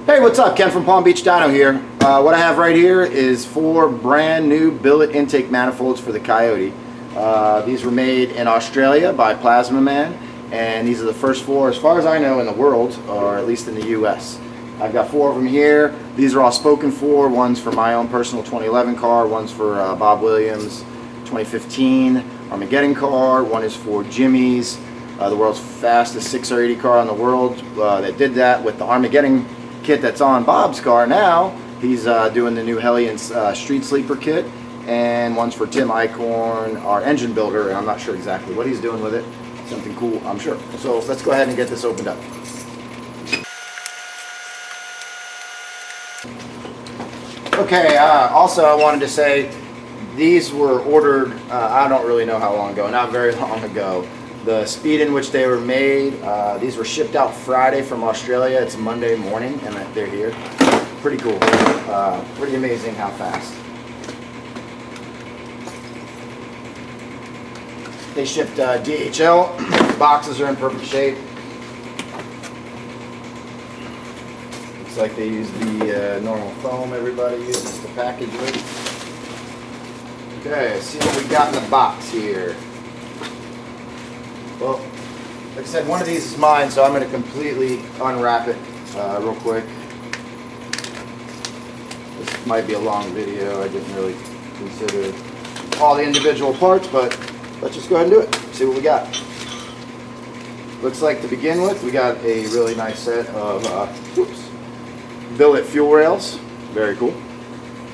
Hey, what's up? Ken from Palm Beach Dyno here. What I have right here is 4 brand new billet intake manifolds for the Coyote. These were made in Australia by PLAZAMAN, and these are the first 4, as far as I know, in the world, or at least in the US. I've got 4 of them here. These are all spoken for. One's for my own personal 2011 car, one's for Bob Williams' 2015 Armageddon car, one is for Jimmy's, the world's fastest 680 car in the world, that did that with the Armageddon kit that's on Bob's car now. He's doing the new Hellion Street Sleeper kit, and one's for Tim Eichhorn, our engine builder, and I'm not sure exactly what he's doing with it. Something cool, I'm sure. So let's go ahead and get this opened up. Okay, also I wanted to say these were ordered, I don't really know how long ago, not very long ago. The speed in which they were made, these were shipped out Friday from Australia. It's Monday morning and they're here. Pretty cool. Pretty amazing how fast. They shipped DHL. Boxes are in perfect shape. Looks like they use the normal foam everybody uses to package with. Okay, let's see what we got in the box here. Well, like I said, one of these is mine, so I'm going to completely unwrap it real quick. This might be a long video. I didn't really consider all the individual parts, but let's just go ahead and do it. See what we got. Looks like to begin with, we got a really nice set of billet fuel rails. Very cool.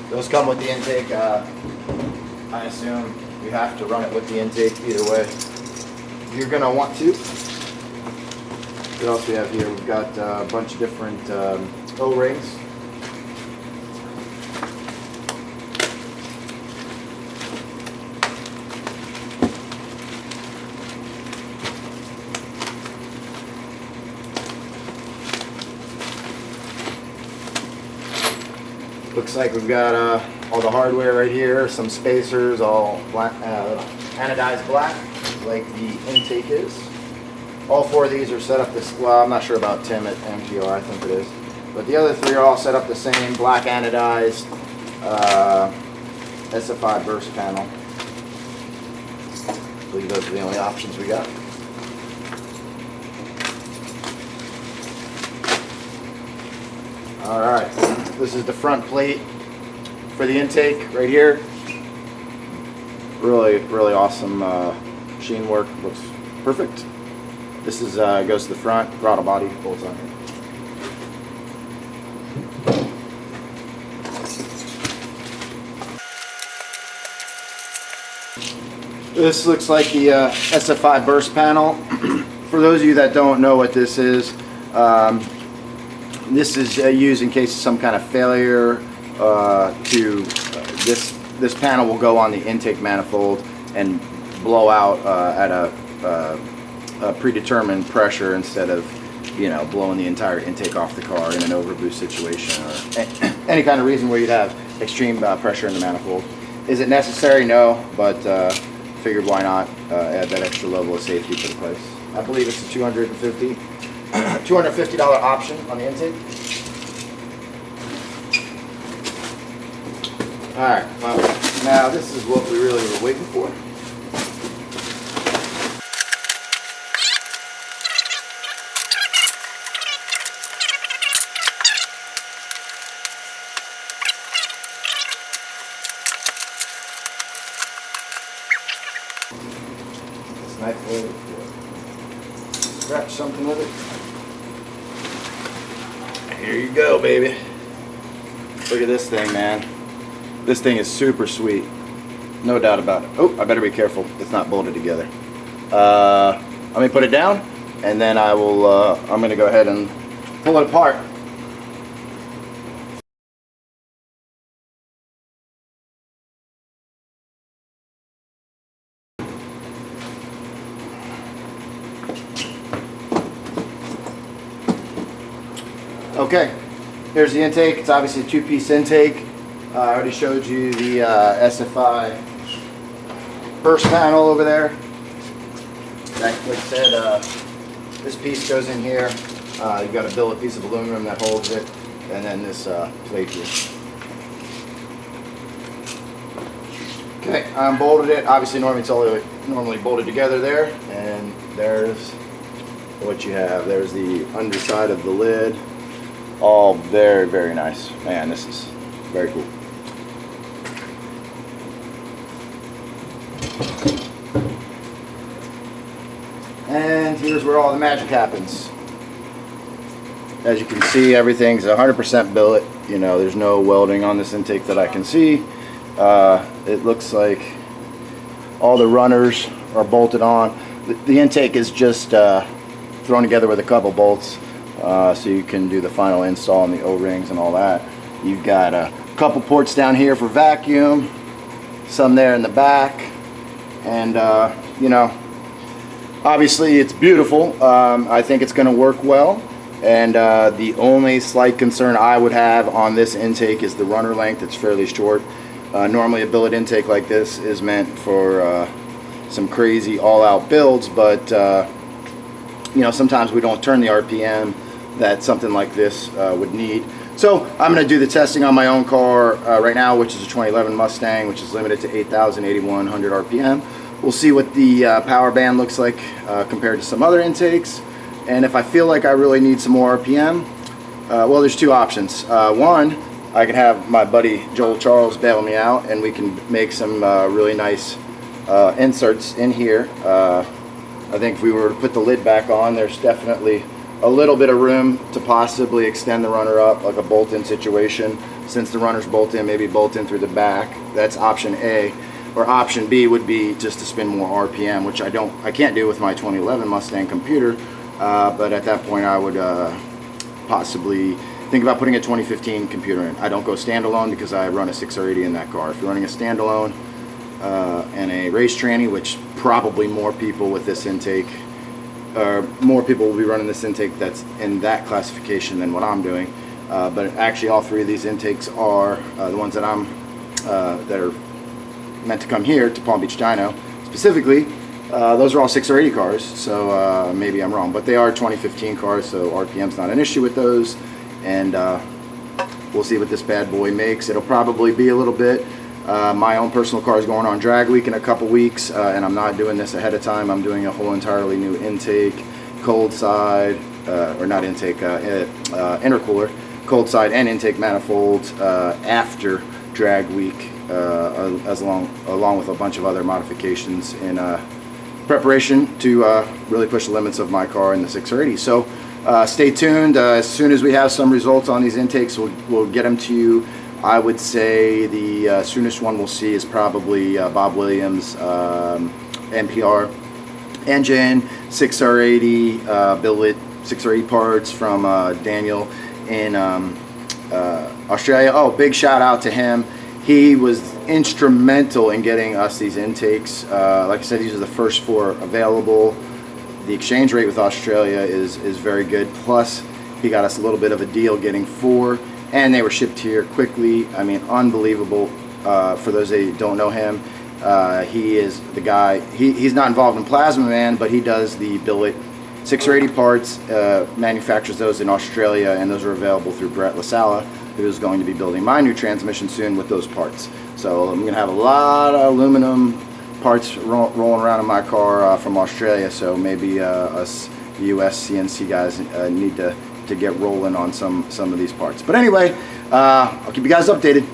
Those come with the intake. I assume you have to run it with the intake either way. You're going to want to. What else we have here? We've got a bunch of different O-rings. Looks like we've got all the hardware right here, some spacers, all black, anodized black, like the intake is. All 4 of these are set up this, well, I'm not sure about Tim at MTR, I think it is. But the other 3 are all set up the same, black anodized SFI burst panel. I believe those are the only options we got. Alright, this is the front plate for the intake right here. Really awesome machine work, looks perfect. This is goes to the front, throttle body bolts on here. This looks like the SFI burst panel. For those of you that don't know what this is used in case of some kind of failure. This panel will go on the intake manifold and blow out at a predetermined pressure instead of, you know, blowing the entire intake off the car in an overboost situation or any kind of reason where you'd have extreme pressure in the manifold. Is it necessary? No, but figured why not add that extra level of safety to the price. I believe it's a $250 option on the intake. Alright, well, now this is what we really were waiting for. This nice way to scratch something with it. Here you go, baby. Look at this thing, man. This thing is super sweet. No doubt about it. Oh, I better be careful. It's not bolted together. Let me put it down, and then I will, I'm going to go ahead and pull it apart. Okay, here's the intake. It's obviously a 2-piece intake. I already showed you the SFI burst panel over there. Like I said, this piece goes in here. You've got a billet piece of aluminum that holds it. and then this plate here. Okay, I bolted it. Obviously, normally it's normally bolted together there, and there's what you have. There's the underside of the lid. All very, very nice. Man, this is very cool. And here's where all the magic happens. As you can see, everything's 100% billet. You know, there's no welding on this intake that I can see. It looks like all the runners are bolted on. The intake is just thrown together with a couple bolts, so you can do the final install on the O-rings and all that. You've got a couple ports down here for vacuum, some there in the back, and you know, obviously it's beautiful. I think it's going to work well, and the only slight concern I would have on this intake is the runner length. It's fairly short. Normally a billet intake like this is meant for some crazy all-out builds, but you know, sometimes we don't turn the RPM that something like this would need. So I'm going to do the testing on my own car right now, which is a 2011 Mustang, which is limited to 8,100 RPM. We'll see what the power band looks like compared to some other intakes, and if I feel like I really need some more RPM, well, there's two options. One, I can have my buddy Joel Charles bail me out, and we can make some really nice inserts in here. I think if we were to put the lid back on, there's definitely a little bit of room to possibly extend the runner up, like a bolt-in situation. Since the runner's bolt in, maybe bolt in through the back. That's option A. Or option B would be just to spin more RPM, which I can't do with my 2011 Mustang computer. But at that point, I would possibly think about putting a 2015 computer in. I don't go standalone because I run a 6R80 in that car. If you're running a standalone and a race tranny, which probably more people with this intake, more people will be running this intake that's in that classification than what I'm doing. But actually, all three of these intakes are the ones that that are meant to come here to Palm Beach Dyno specifically. Those are all 6R80 cars, so maybe I'm wrong, but they are 2015 cars, so RPM's not an issue with those. And we'll see what this bad boy makes. It'll probably be a little bit. My own personal car is going on drag week in a couple weeks, and I'm not doing this ahead of time. I'm doing a whole entirely new intake, cold side, or not intake, intercooler, cold side and intake manifolds after drag week, along with a bunch of other modifications in preparation to really push the limits of my car in the 6R80. So stay tuned. As soon as we have some results on these intakes, we'll get them to you. I would say the soonest one we'll see is probably Bob Williams' NPR engine, 6R80 billet, 6R80 parts from Daniel in Australia. Oh, big shout out to him. He was instrumental in getting us these intakes. Like I said, these are the first 4 available. The exchange rate with Australia is very good. Plus, he got us a little bit of a deal getting 4, and they were shipped here quickly. I mean, unbelievable. For those that don't know him, he is the guy. He's not involved in PLAZAMAN, but he does the billet 6R80 parts, manufactures those in Australia, and those are available through Brett LaSala, who is going to be building my new transmission soon with those parts. So I'm going to have a lot of aluminum parts rolling around in my car from Australia, so maybe us US CNC guys need to get rolling on some of these parts. But anyway, I'll keep you guys updated.